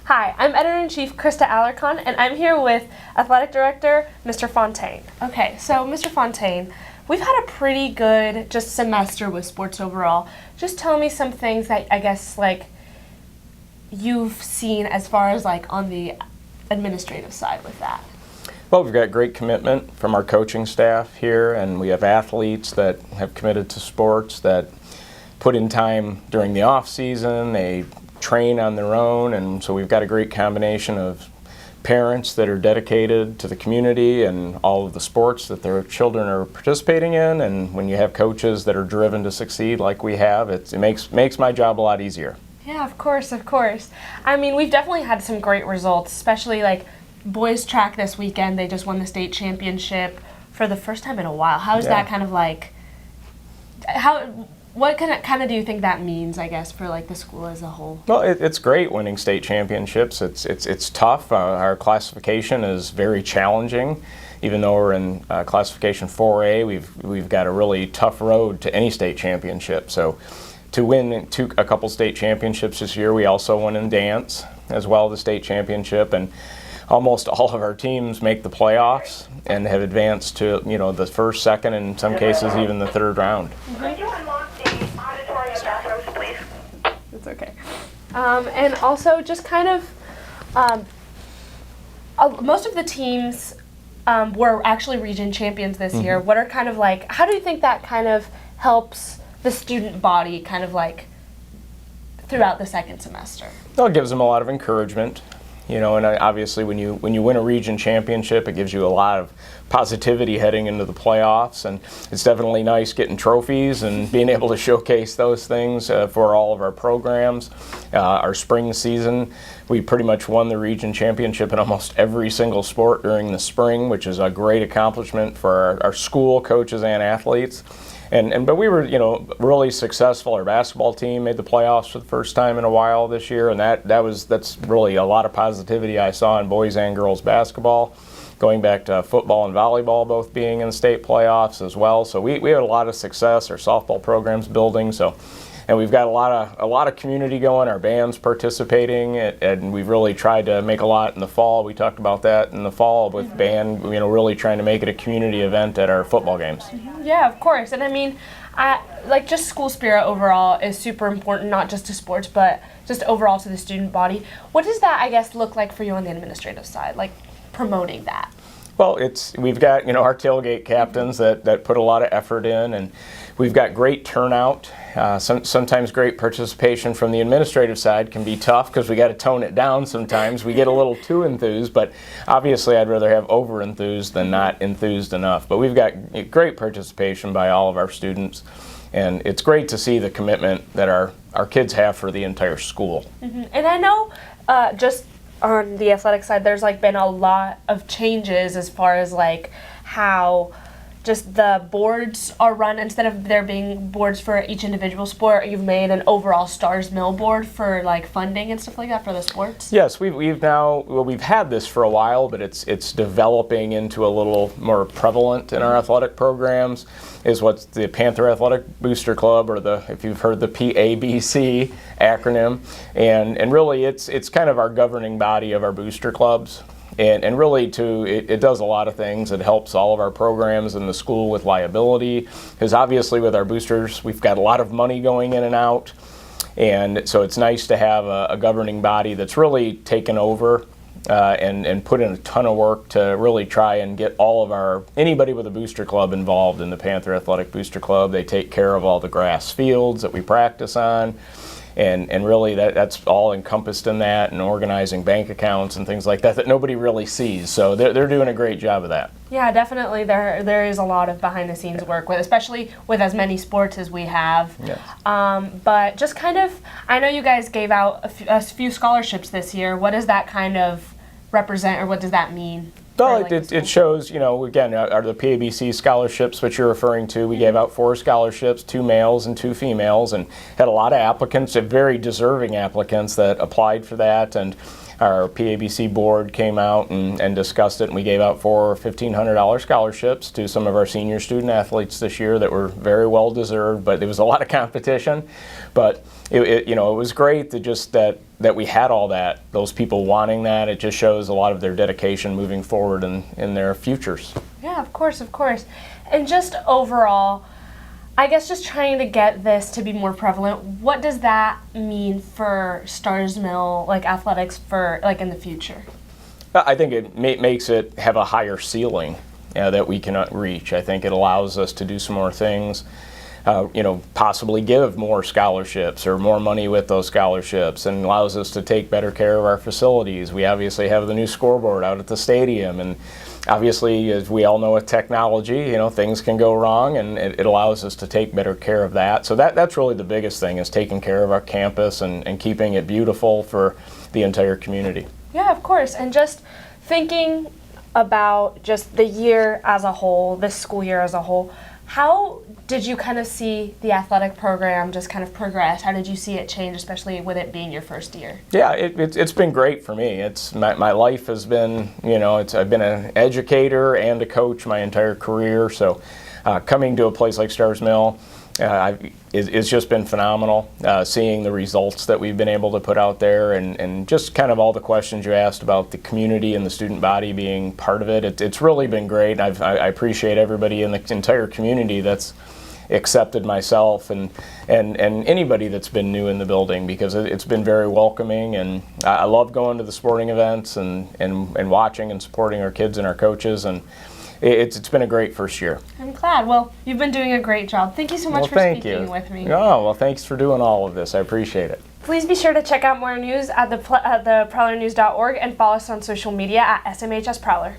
Hi, I'm Editor-in-Chief Crista Alarcon, and I'm here with Athletic Director Mr. Fontaine. Okay, so Mr. Fontaine, we've had a pretty good just semester with sports overall. Just tell me some things that I guess like you've seen as far as like on the administrative side with that. Well, we've got great commitment from our coaching staff here, and we have athletes that have committed to sports that put in time during the off season. They train on their own, and so we've got a great combination of parents that are dedicated to the community and all of the sports that their children are participating in. And when you have coaches that are driven to succeed like we have, it makes my job a lot easier. Yeah, of course, of course. I mean, we've definitely had some great results, especially like boys track this weekend. They just won the state championship for the first time in a while. How is that kind of like, what kind of do you think that means, I guess, for like the school as a whole? Well, it's great winning state championships. It's tough. Our classification is very challenging. Even though we're in classification 4A, we've got a really tough road to any state championship. So to win a couple state championships this year, we also won in dance as well, the state championship, and almost all of our teams make the playoffs and have advanced to the first, second, and in some cases even the third round. It's okay. And also just kind of, most of the teams were actually region champions this year. What are kind of like, how do you think that kind of helps the student body kind of like throughout the second semester? Well, it gives them a lot of encouragement. And obviously when you win a region championship, it gives you a lot of positivity heading into the playoffs, and it's definitely nice getting trophies and being able to showcase those things for all of our programs. Our spring season, we pretty much won the region championship in almost every single sport during the spring, which is a great accomplishment for our school coaches and athletes. But we were, really successful. Our basketball team made the playoffs for the first time in a while this year, and that's really a lot of positivity I saw in boys and girls basketball. Going back to football and volleyball both being in the state playoffs as well. So we had a lot of success. Our softball program's building, and we've got a lot of community going. Our band's participating, and we've really tried to make a lot in the fall. We talked about that in the fall with band, really trying to make it a community event at our football games. Yeah, of course. And I mean, like just school spirit overall is super important, not just to sports, but just overall to the student body. What does that, I guess, look like for you on the administrative side, like promoting that? Well, we've got our tailgate captains that put a lot of effort in, and we've got great turnout. Sometimes great participation from the administrative side can be tough because we got to tone it down sometimes. We get a little too enthused, but obviously I'd rather have over enthused than not enthused enough. But we've got great participation by all of our students, and it's great to see the commitment that our kids have for the entire school. And I know just on the athletic side, there's like been a lot of changes as far as like how just the boards are run. Instead of there being boards for each individual sport, you've made an overall Stars Mill board for like funding and stuff like that for the sports. Yes, we've had this for a while, but it's developing into a little more prevalent in our athletic programs. Is what's the Panther Athletic Booster Club, or if you've heard the PABC acronym, and really it's kind of our governing body of our booster clubs. And really, it does a lot of things. It helps all of our programs in the school with liability, because obviously with our boosters, we've got a lot of money going in and out. And so it's nice to have a governing body that's really taken over and put in a ton of work to really try and get anybody with a booster club involved in the Panther Athletic Booster Club. They take care of all the grass fields that we practice on. And really that's all encompassed in that, and organizing bank accounts and things like that nobody really sees. So they're doing a great job of that. Yeah, definitely. There is a lot of behind the scenes work with, especially with as many sports as we have. Yes. But just kind of, I know you guys gave out a few scholarships this year. What does that kind of represent, or what does that mean? Well, it shows, again, are the PABC scholarships, which you're referring to. We gave out 4 scholarships, 2 males and 2 females, and had a lot of applicants, very deserving applicants that applied for that. And our PABC board came out and discussed it, and we gave out 4 $1,500 scholarships to some of our senior student athletes this year that were very well deserved, but there was a lot of competition. But it was great that we had all that, those people wanting that. It just shows a lot of their dedication moving forward in their futures. Yeah, of course. And just overall, I guess just trying to get this to be more prevalent, what does that mean for Starr's Mill athletics for in the future? I think it makes it have a higher ceiling that we cannot reach. I think it allows us to do some more things, possibly give more scholarships or more money with those scholarships, and allows us to take better care of our facilities. We obviously have the new scoreboard out at the stadium, and obviously, as we all know with technology, things can go wrong, and it allows us to take better care of that. So that's really the biggest thing, is taking care of our campus and keeping it beautiful for the entire community. Yeah, of course. And just thinking about just the year as a whole, this school year as a whole, how did you kind of see the athletic program just kind of progress? How did you see it change, especially with it being your first year? Yeah, it's been great for me. It's my life has been, I've been an educator and a coach my entire career. So coming to a place like Starr's Mill, it's just been phenomenal, seeing the results that we've been able to put out there, and just kind of all the questions you asked about the community and the student body being part of it. It's really been great. I appreciate everybody in the entire community that's accepted myself and anybody that's been new in the building, because it's been very welcoming, and I love going to the sporting events and watching and supporting our kids and our coaches, and it's been a great first year. I'm glad. Well, you've been doing a great job. Thank you so much for speaking with me. Oh, well, thanks for doing all of this. I appreciate it. Please be sure to check out more news at the prowlernews.org and follow us on social media at SMHS Prowler.